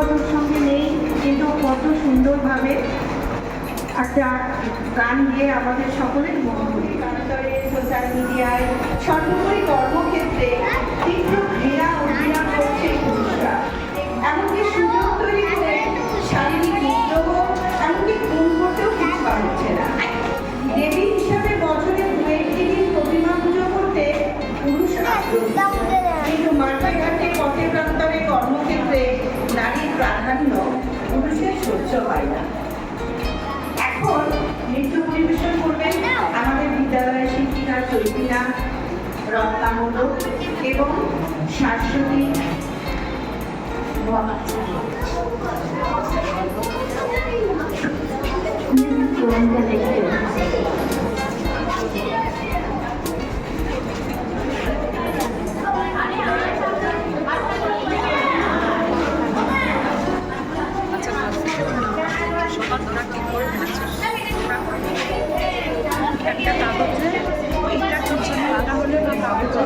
আমাদের সঙ্গে নেই, কিন্তু কত সুন্দরভাবে একটা গান গিয়ে আমাদের সকলের মনে সোশ্যাল মিডিয়ায় সর্বোপরি কর্মক্ষেত্রে তীব্র ঘৃণা অভিনয় করছে পুরুষরা। এমনকি সুযোগ তৈরি করে শারীরিক বিদ্রোহ, এমনকি খুন করতেও কিছু হচ্ছে না। দেবী হিসাবে বছরে 2-1 দিন প্রতিমা পুজো করতে পুরুষ আগ্রহী, কিন্তু মাঠে ঘাটে পথে প্রান্তরে কর্মক্ষেত্রে নারীর প্রাধান্য পুরুষের সহ্য হয় না। এখন নৃত্য পরিবেশন করবেন আমাদের বিদ্যালয়ের শিক্ষিকা চৈতিনা রত্নামূলক এবং শাশ্বতী। একটা কাগজে ওইটা কিছু আলাদা হলে বা কাগজে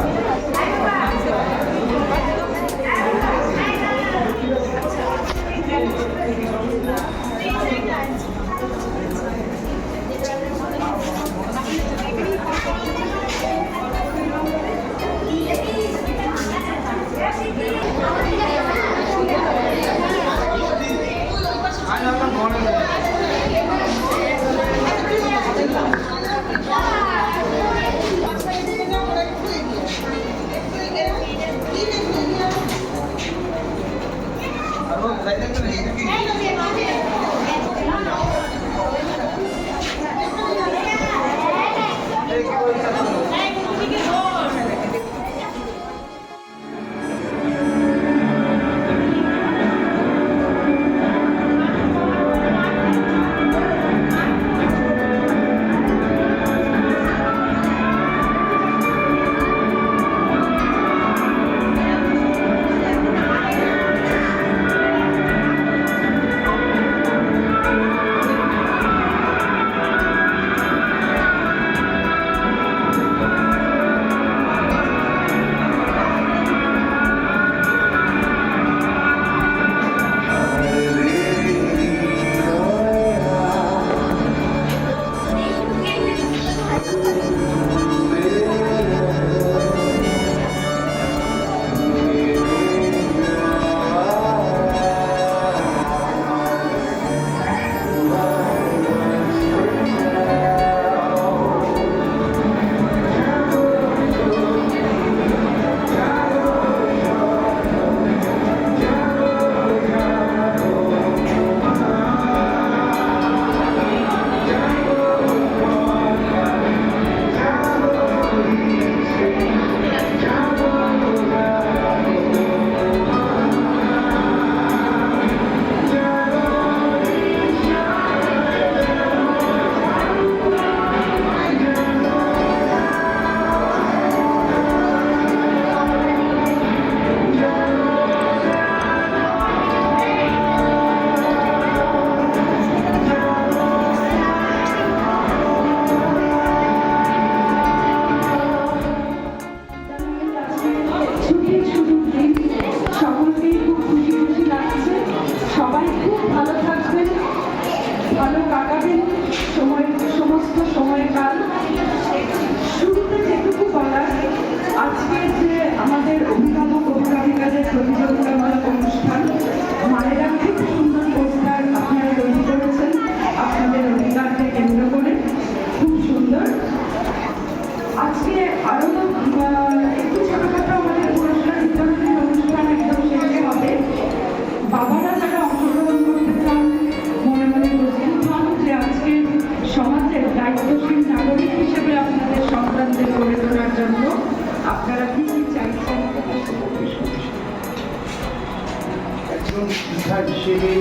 শিক্ষা হিসেবে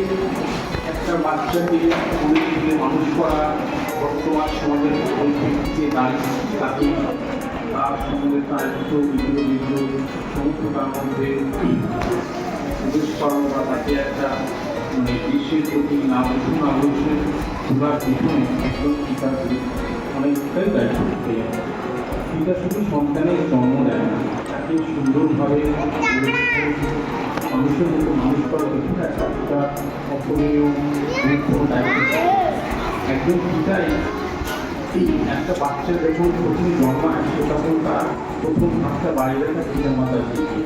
একটা বাচ্চাকে গড়ে তুলে মানুষ করা বর্তমান সমাজের পরিপ্রেক্ষিতে নারী তাকে তার সঙ্গে তার বিদ্রোহ সমস্ত তার মধ্যে প্রবেশ করা বা তাকে একটা দেশের প্রতি নতুন আদর্শে তোলার পিছনে একজন পিতাকে অনেকটাই দায়িত্ব করতে যায়। পিতা শুধু সন্তানের জন্ম দেয় না, তাকে সুন্দরভাবে মানুষের মতো মানুষ করার পিছনে একটা অপূরণীয় গুরুত্ব দায়িত্ব। একজন পিতাই এই একটা বাচ্চা যখন প্রথম জন্মায় সে তখন তার প্রথম হাতটা বাইরে তার পিতার মাতার দিকে,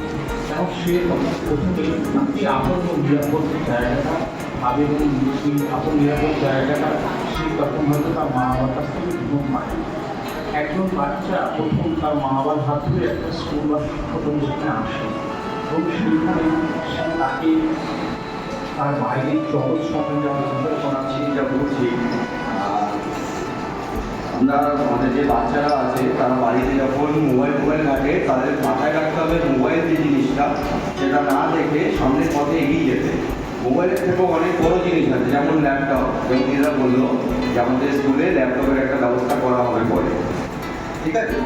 এবং সে তখন প্রথমেই এই আপন নিরাপদ জায়গাটা ভাবে এবং সেই আপন নিরাপদ জায়গাটা সে তখন হয়তো তার মা বাবার কাছ থেকে গ্রহণ পায়। একজন বাচ্চা প্রথম তার মা বাবার হাত ধরে একটা স্কুল বা শিক্ষক প্রতিষ্ঠানে আসে এবং সেইখানে সে তাকে তার বাইরের জগৎ সম্বন্ধে আমরা শোনাচ্ছি যা বলছি, আমরা আমাদের যে বাচ্চারা আছে তারা বাড়িতে যখন মোবাইল ঘাটে তাদের মাথায় রাখতে হবে মোবাইল যে জিনিসটা সেটা না দেখে সামনের পথে এগিয়ে যেতে। মোবাইলের থেকেও অনেক বড় জিনিস আছে, যেমন ল্যাপটপ। যেমন দিদিরা বললো যে আমাদের স্কুলে ল্যাপটপের একটা ব্যবস্থা করা হবে পরে, ঠিক আছে?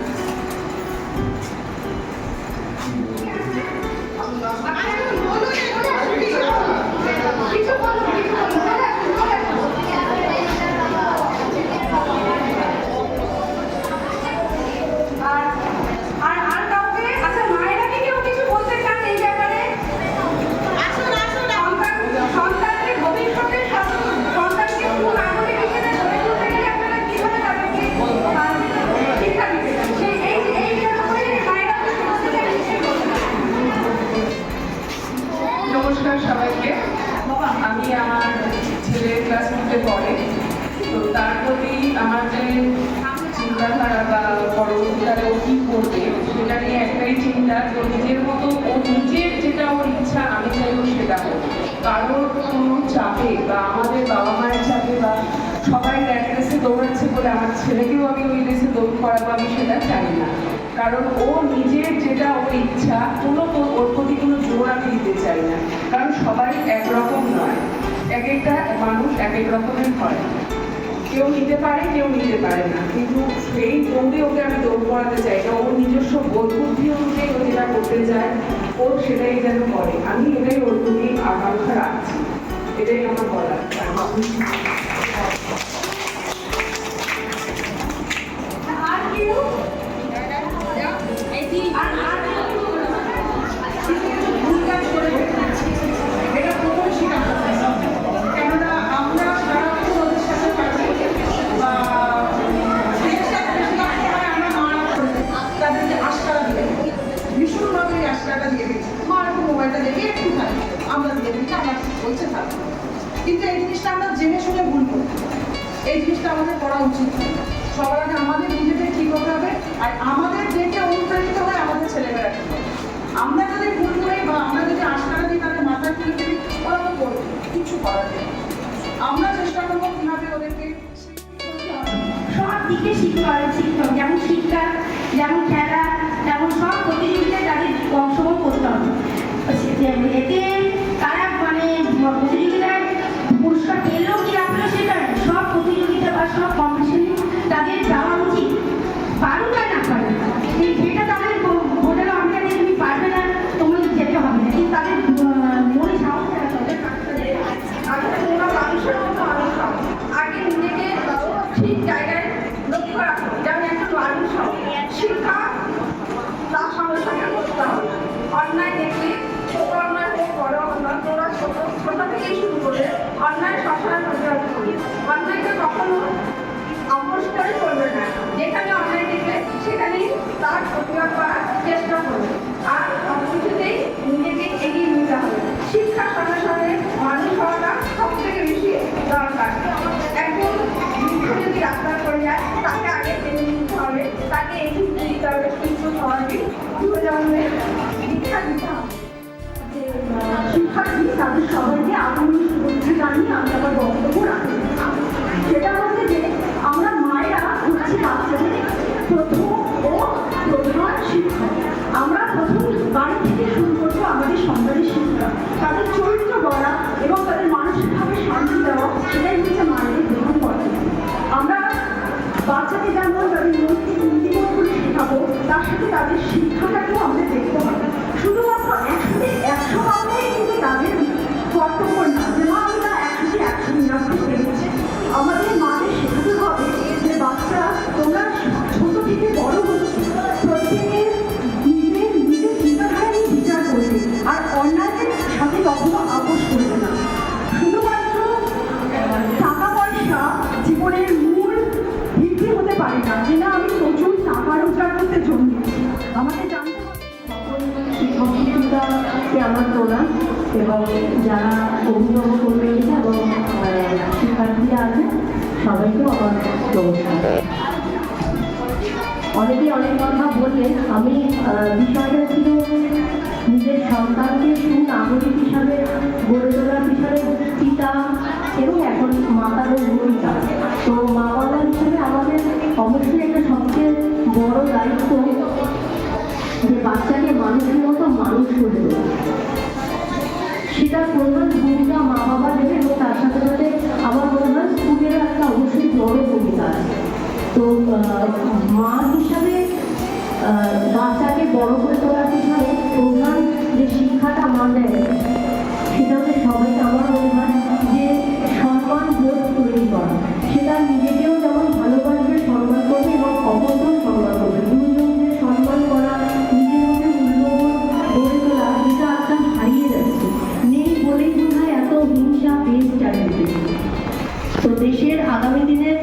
নমস্কার সবাইকে। আমি আমার ছেলে ক্লাস 2-তে পড়ে, তো তার প্রতি আমার যে চিন্তাধারা বা পরবর্তীকালে ও কী করবে সেটা নিয়ে একটাই চিন্তা, তো নিজের মতো ও নিজের যেটা ওর ইচ্ছা আমি চাইবো সেটা হোক। কারোর কোনো চাপে বা আমাদের বাবা মায়ের চাপে বা সবাই এক রেসে দৌড়াচ্ছে বলে আমার ছেলেকেও আমি ওই রেসে দৌড় করাবো, আমি সেটা চাই না। কারণ ও নিজের যেটা ওর ইচ্ছা, ওর প্রতি কোনো জোর আমি দিতে চাই না। কারণ সবাই একরকম নয়, এক একটা মানুষ এক এক রকমের হয়, কেউ নিতে পারে কেউ নিতে পারে না। কিন্তু সেই দৌড়ে ওকে আমি দৌড় করাতে চাই না। ওর নিজস্ব বোধ বুদ্ধি অনুযায়ী ও যেটা করতে চায় ও সেটাই যেন করে। আমি এটাই ওর প্রতি আকাঙ্ক্ষা রাখছি, এটাই আমার বলার। আর কেউ এটা প্রথম শেখানো কেননা আমরা সারাক্ষণ ওদের সাথে থাকি বা আমরা তাদের যে আশকারা দিয়ে ভীষণভাবে এই আশকারাটা দিয়ে দিচ্ছি, মা একটু মোবাইলটা দেখে একটু থাকি, আমরা দিয়ে দিচ্ছি, আমরা বলছে থাকি। কিন্তু এই জিনিসটা আমরা জেনে শুনে ভুল করি, এই জিনিসটা আমাদের করা উচিত। সবার আগে আমাদের নিজেদের ঠিক হতে হবে, আর আমাদের দেখে অনুপ্রাণিত হয় আমাদের ছেলেমেয়েরা ঠিক হবে। আমরা যদি ভুল করি বা আমরা যদি আশকারা দিই তাদের মাথায় তুলে দিই, ওরা তো করবে, কিছু করার নেই। আমরা চেষ্টা করবো কীভাবে ওদেরকে সব দিকে শিখতে হবে, যেমন শিক্ষা, যেমন খেলা, যেমন সব প্রতিযোগিতায় তাদের অংশগ্রহণ করতে হবে। এতে তারা মানে প্রতিযোগিতায় পুরস্কার পেলেও কি রাখলো সেটা সব প্রতিযোগিতা বা সব কম্পিটিশনে তাদের যাওয়া উচিত, পারুক আর না পারে যেটা তাদের বোঝানো আমরা যে তুমি পারবে না তোমাদের যেতে হবে না, কিন্তু তাদের মনে সাহস দেওয়া তাদের মানুষের মতো মানুষ হবে। আগে নিজেকে ঠিক জায়গায় লক্ষ্য রাখো, যেমন একটা মানুষ হবে। শিক্ষা তার সঙ্গে সঙ্গে করতে হবে। অন্যায় দেখলে ছোট অন্যায় হোক বড় অন্যায়, তোরা ছোট থেকেই শুরু করে অন্যায় সবসময় প্রতিবাদ করি। অন্যায়কে কখনো আপোষ করে করবে না, যেখানে অন্যায় দেখবে সেখানেই তার প্রতিবাদ করার চেষ্টা করবে। আর কিছুতেই নিজেকে এগিয়ে নিতে হবে। শিক্ষার সঙ্গে সঙ্গে মানুষ হওয়াটা সব থেকে বেশি দরকার। একজন বৃক্ষ যদি রাস্তা করে যায় তাকে আগে টেনে নিতে হবে, তাকে এগিয়ে দিতে হবে, কিন্তু সবাইকে যুবজন্মের শিক্ষা দিতে হবে। শিক্ষার্থী তাদের সবাইকে আগামী শুভেচ্ছা জানিয়ে আমি আমার বক্তব্য রাখি। সেটা হচ্ছে যে আমরা মায়েরা হচ্ছি বাচ্চাদের প্রথম ও প্রধান শিক্ষক। আমরা প্রথম বাড়ি থেকে শুরু করবো আমাদের সন্তানের শিক্ষা, তাদের চরিত্র গড়া এবং তাদের মানসিকভাবে শান্তি দেওয়া, সেটাই হচ্ছে মায়েদের প্রধান পদ্ধতি। আমরা বাচ্চাকে যেমন তাদের নৈতিক নীতিবোধগুলি শেখাবো, তার সাথে তাদের শিক্ষাটাকেও আমাদের দেখতে হবে। শুধুমাত্র 100-তে 100 পাওয়াই কিন্তু তাদের কর্তব্য না, যে মা আমি না 100-তে 100 নিরাপদ শিক্ষককে আমার প্রণাম এবং যারা অভিভাবক রয়েছে এবং শিক্ষার্থীরা আছে সবাইকেও আমার নমস্কার। অনেকেই অনেক কথা বললেন, আমি বিষয়টা ছিল নিজের সন্তানকে সুনাগরিক হিসাবে গড়ে তোলার পিছনে পিতা এবং এখন মাতারও ভূমিকা। তো মা বাবা হিসেবে আমাদের অবশ্যই একটা সবচেয়ে বড় দায়িত্ব যে বাচ্চাকে মানুষের মতো মানুষ করে দেবে, সেটার প্রধান ভূমিকা মা বাবা দেবে এবং তার সাথে সাথে আমার মনে হয় স্কুলের একটা অবশ্যই বড় ভূমিকা আছে। তো মা হিসাবে বাচ্চাকে বড় করে তোলার পিছনে প্রধান যে শিক্ষাটা মা দেয় সেটা হচ্ছে সবাইকে আমার মনে হয় যে সম্মান বোধ তৈরি করা, সেটা নিজেকেও যেমন ভালোবাসবে, সম্মান করবে এবং অপরকেও সম্মান করবে। দুজনকে সম্মান করা, নিজের মধ্যে মূল্যবোধ গড়ে তোলা, এটা একটা হারিয়ে যাচ্ছে, নেই বলেই বোধ হয় এত হিংসা দেশ চারিদিকে। তো দেশের আগামী দিনের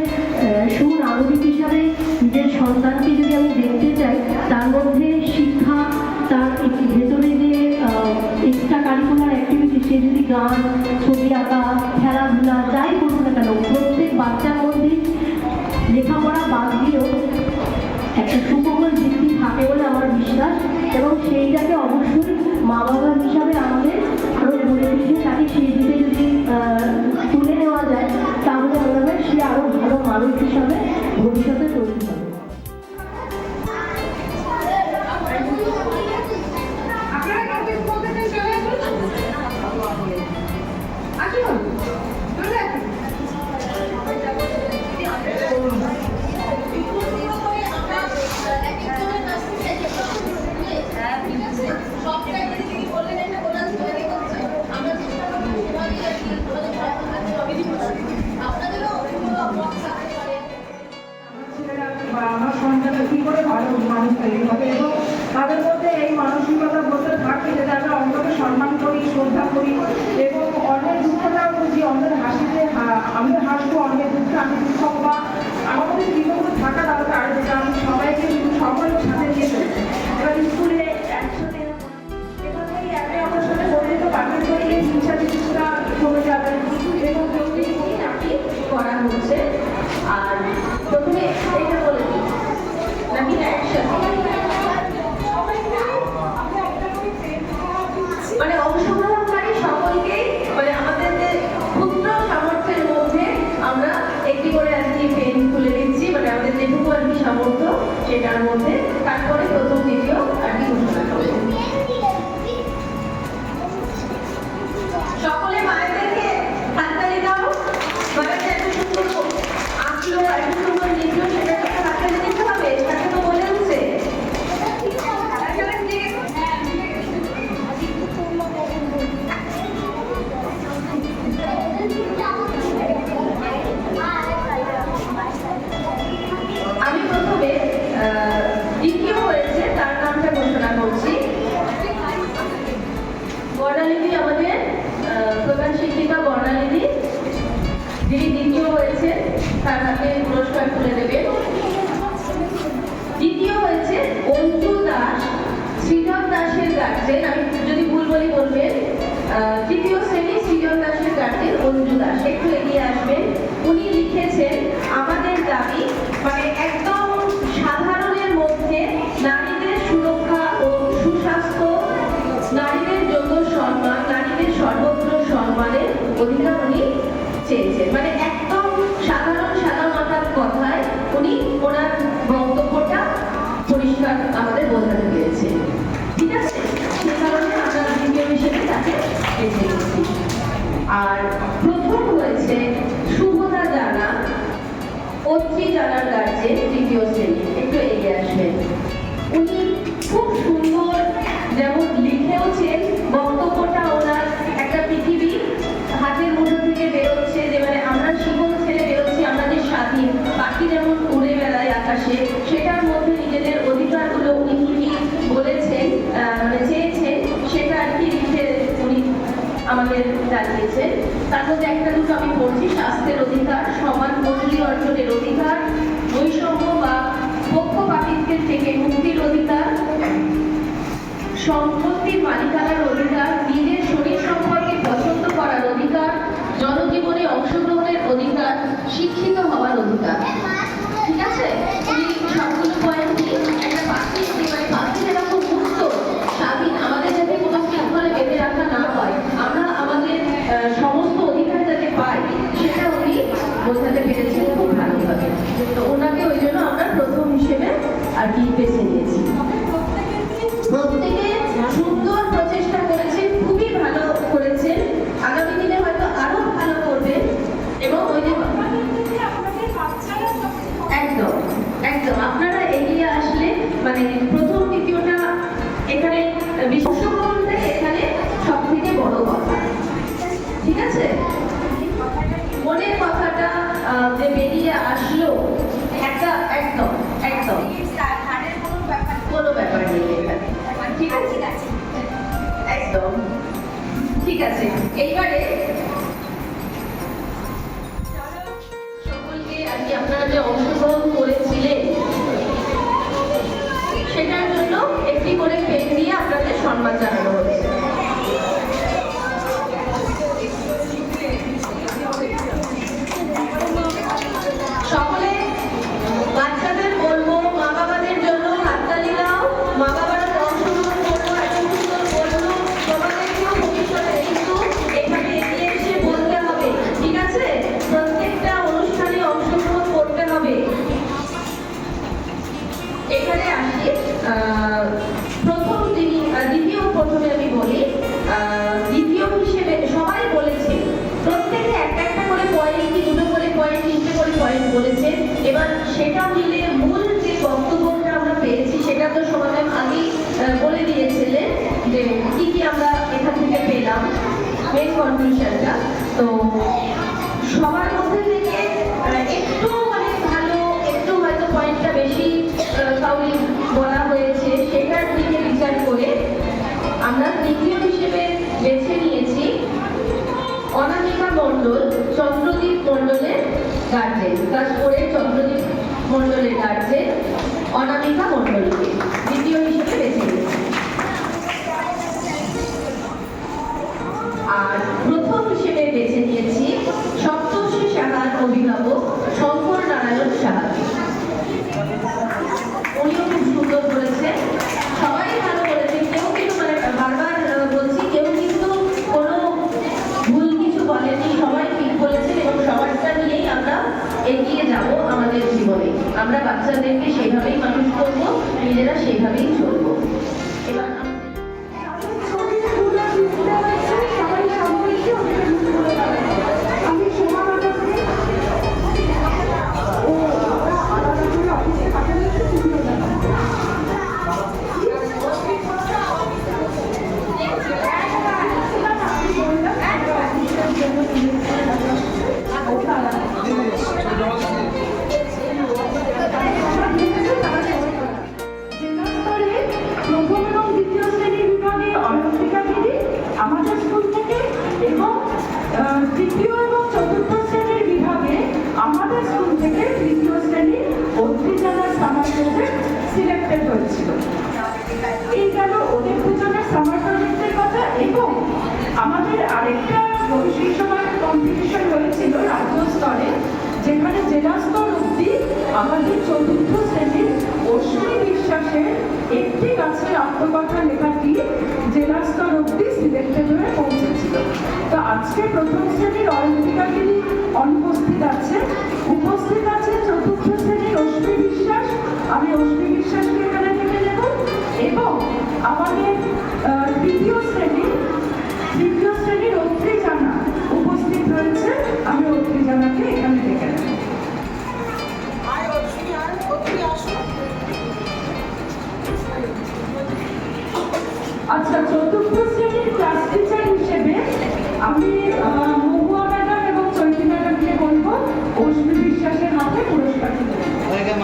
সুনাগরিক হিসাবে নিজের সন্তানকে যদি আমি দেখতে চাই, তার মধ্যে শিক্ষা, তার ভেতরে যে এক্সট্রা কারিকুলার অ্যাক্টিভিটি, সে যদি গান, ছবি আঁকা, খেলাধুলা যাই করুক না কেন, প্রত্যেক বাচ্চার মধ্যে লেখাপড়া বাদ দিয়েও একটা সুকোমল ভিত্তি থাকে বলে আমার বিশ্বাস এবং সেইটাকে অবশ্যই মা বাবা হিসাবে আমাদের আরও গড়ে উঠে তাকে সেই দিকে যদি তুলে নেওয়া যায় তাহলে মনে হয় সে আরও ভালো মানুষ হিসাবে ভবিষ্যতে তৈরি হবে। আপনারা কাউকে বলতে চাই চলে আসুন, চলে আসুন। আমার সন্তানরা কী করে ভালো মানুষ তৈরি হবে এবং তাদের মধ্যে এই মানসিকতা বলতে থাকে যে তারা অন্যকে সম্মান করি, শ্রদ্ধা করি এবং অন্যের দুঃখটাও বুঝি, অন্যের হাসিতে আমি হাসবো, অন্যের দুঃখে আমি দুঃখ হবো, বা আমার মধ্যে জীবনে থাকা দরকার যেটা আমি সবাইকে সকলের সাথে নিয়ে চলছি। এবার স্কুলে একসাথে এভাবেই একে আমার সাথে বলে তো বাতিল করলে হিংসা জিনিসটা কমে যাবে এবং নাকি করা হচ্ছে। আর প্রথমে এটা বলে দিই নাকি একসাথে মানে অংশগ্রহণকারী সকলকেই মানে আমাদের যে ক্ষুদ্র সামর্থ্যের মধ্যে আমরা একটি করে আজকে পেন তুলে দিচ্ছি, মানে আমাদের যেটুকু আর কি সামর্থ্য সেটার মধ্যে, তারপরে প্রথম দ্বিতীয় আর কি ঘোষণা করবো। সকলে মায়েদেরকে হাততালি দাও। মায়েদের এত সুন্দর আঁকলো, এত সুন্দর লিখলো, সেটাকে একটা হাততালি দিতে হবে, তাকে তো বলে দিচ্ছে। আমি প্রথমে দ্বিতীয় হয়েছে তার নামটা ঘোষণা করছি। বর্ণালিদি, আমাদের প্রধান শিক্ষিকা বর্ণালিদি, যিনি দ্বিতীয় হয়েছে তার হাতে পুরস্কার তুলে দেবে। দ্বিতীয় হয়েছে অঞ্জু দাস, সৃজন দাসের গার্জেন, আমি যদি ভুল বলি বলবেন। তৃতীয় শ্রেণী সৃজন দাসের গার্জেন অঞ্জু দাস, একটু এগিয়ে আসবেন। উনি লিখেছেন আমাদের দাবি, মানে একদম সাধারণের মধ্যে নারীদের সুরক্ষা ও সুস্বাস্থ্য, নারীদের যোগ্য সম্মান, নারীদের সর্বত্র সম্মানের অধিকার উনি চেয়েছেন। মানে একদম সাধারণ সাদা মাথার কথায় উনি ওনার বক্তব্যটা পরিষ্কার আমাদের বোঝাতে পেরেছে, ঠিক আছে? সে কারণে আমরা দ্বিতীয় হিসেবে তাকে বেছে নিচ্ছি। আর প্রথম হয়েছে শুভদা জানা, অত্রি জানার গার্জেন, তৃতীয় শ্রেণী, একটু এগিয়ে আসবেন। উনি খুব সুন্দর যেমন লিখেওছেন, বক্তব্যটা ওনার একটা পৃথিবী হাতের মুঠো থেকে বেরোচ্ছে, যে মানে আমরা শিকল ছেড়ে বেরোচ্ছি, আমরা যে স্বাধীন, পাখি যেমন উড়ে বেড়ায় আকাশে, সেটার মধ্যে নিজেদের অধিকারগুলো উনি কি বলেছেন, মানে চেয়েছেন, সেটা আর কি লিখে উনি আমাদের জানিয়েছেন। তার মধ্যে একটা দুটো আমি পড়ছি: স্বাস্থ্যের অধিকার, সমান মজুরি অর্জনের অধিকার, বৈষম্য বা পক্ষপাতিত্বের থেকে মুক্তির অধিকার, সম্পত্তির মালিকানার অধিকার, নিজের শরীর সম্পর্কে পছন্দ করার অধিকার, জনজীবনে অংশগ্রহণের অধিকার, শিক্ষিত হওয়ার অধিকার। ঠিক আছে, এই সবগুলো পয়েন্টই একটা পাখি, মানে পাখি যেরকম মুক্ত স্বাধীন, আমাদের যাতে কোনো শৃঙ্খলে বেঁধে রাখা না হয়, আমরা আমাদের সমস্ত অধিকার যাতে পাই, সেটা উনি বোঝাতে পেরেছেন খুব ভালোভাবে। তো ওনাকে ওই জন্য আমরা প্রথম হিসেবে আর কি বেছে নিয়েছি। প্রত্যেকে সুন্দর প্রচেষ্টা করেছেন, খুবই ভালো করেছেন, আগামী দিনে হয়তো আরো ভালো করবেন। এবং ওই যে একদম একদম আপনারা এগিয়ে আসলে, মানে প্রথম দ্বিতীয়টা এখানে অংশগ্রহণটাই এখানে সব থেকে বড় কথা। ঠিক আছে, মনের কথাটা যে বেরিয়ে আসলো, একটা একদম একদম কোনো ব্যাপার নেই এখানে। ঠিক আছে, একদম ঠিক আছে। এইবারে সকলকে আর কি আপনারা যে অংশগ্রহণ করেছিলেন সেটার জন্য একটি করে পেন দিয়ে আপনাদের সম্মান জানানো হচ্ছে। সকলে বাচ্চাদের বলবো, মা বাবাদের জন্য হাততালি দাও। মা বাবারা অংশগ্রহণ করবো, এত সুন্দর বললো, তোমাদেরকেও ভবিষ্যতে কিন্তু এখানে এগিয়ে এসে বলতে হবে। ঠিক আছে, প্রত্যেকটা অনুষ্ঠানে অংশগ্রহণ করতে হবে। এখানে আসি প্রথম যিনি, প্রথমে আমি বলি, দ্বিতীয় হিসেবে সবাই বলেছে, প্রত্যেকে একটা একটা করে পয়েন্ট, কি দুটো করে পয়েন্ট, তিনটে করে পয়েন্ট বলেছে। এবার সেটা মিলে মূল যে বক্তব্যটা আমরা পেয়েছি সেটা তো সমাধান আগেই বলে দিয়েছিলেন যে কি কি আমরা এখান থেকে পেলাম, মেন কনক্লুশনটা। তো সবার মধ্যে থেকে একটু মানে ভালো, একটু হয়তো পয়েন্টটা বেশি কাউরি বলা হয়েছে, সেটার দিকে বিচার করে আমরা তৃতীয় হিসেবে বেছে নিয়েছি অনামিকা মণ্ডল, চন্দ্রদীপ মণ্ডলের গার্জেন, ক্লাস 4-এর চন্দ্রদীপ মণ্ডলের গার্জেন অনামিকা মণ্ডলকে দ্বিতীয় হিসেবে বেছে নিয়েছি। আর প্রথম হিসেবে বেছে নিয়েছি সপ্তর্ষি সাহার অভিভাবক শঙ্কর নারায়ণ সাহা। উনিও খুব সুন্দর করেছেন, সবাই ভালো করেছেন, কেউ কিন্তু মানে বারবার বলছি, কেউ কিন্তু কোনো ভুল কিছু বলেনি, সবাই ঠিক বলেছেন। এবং সবাইটা নিয়েই আমরা এগিয়ে যাব আমাদের জীবনে। আমরা বাচ্চাদেরকে সেইভাবেই মানুষ করবো, নিজেরা সেইভাবেই চলবো। এবার আমাদের স্কুল থেকে, এবং তৃতীয় এবং চতুর্থ শ্রেণীর বিভাগে আমাদের স্কুল থেকে তৃতীয় শ্রেণীর অত্রিজানার সামার প্রজেক্ট সিলেক্টেড হয়েছিল। এই গেল ওদের দুজনের সামার প্রজেক্টের কথা। এবং আমাদের আরেকটা সেই সময় কম্পিটিশন হয়েছিল রাজ্য স্তরে, যেখানে জেলা স্তর অব্দি আমাদের চতুর্থ শ্রেণীর অশ্বিনী বিশ্বাসের একটি গাছের আত্মকথা লেখাটি জেলা স্তর অব্দি সিলেক্টেড হয়ে পৌঁছেছিল। তো আজকে প্রথম শ্রেণীর অয়ন্তিকা গিরি অনুপস্থিত আছে, উপস্থিত আছে চতুর্থ শ্রেণীর অশ্বিনী বিশ্বাস। আমি অশ্বিনী বিশ্বাসকে এখানে থেকে নেব। এবং আমাদের তৃতীয় শ্রেণীর অত্রিজানা উপস্থিত রয়েছে, আমি অত্রিজানাকে এখানে ডেকে নেব। আচ্ছা, চতুর্থ শ্রেণীর ক্লাস টিচার হিসেবে আমি মহুয়া ম্যাডাম এবং চৈতি ম্যাডামকে বলবো অশ্বিনী বিশ্বাসের হাতে পুরস্কার তুলে দেবেন।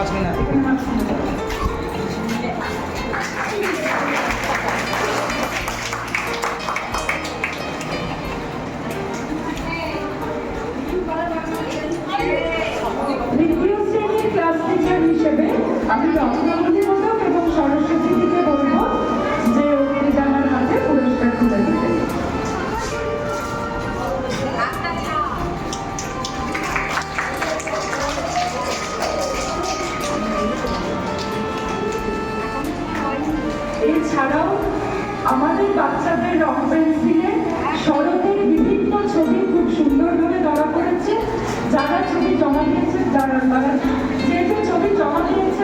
তৃতীয় শ্রেণীর ক্লাস টিচার হিসেবে আমি রত্নাবলী মোদক এবং সরস্বতী দিকে বলবো যে আমাদের বাচ্চাদের রং পেন্সিলে শরতের বিভিন্ন ছবি খুব সুন্দরভাবে ধরা পড়েছে। যারা ছবি জমা দিয়েছে, যারা যে ছবি জমা দিয়েছে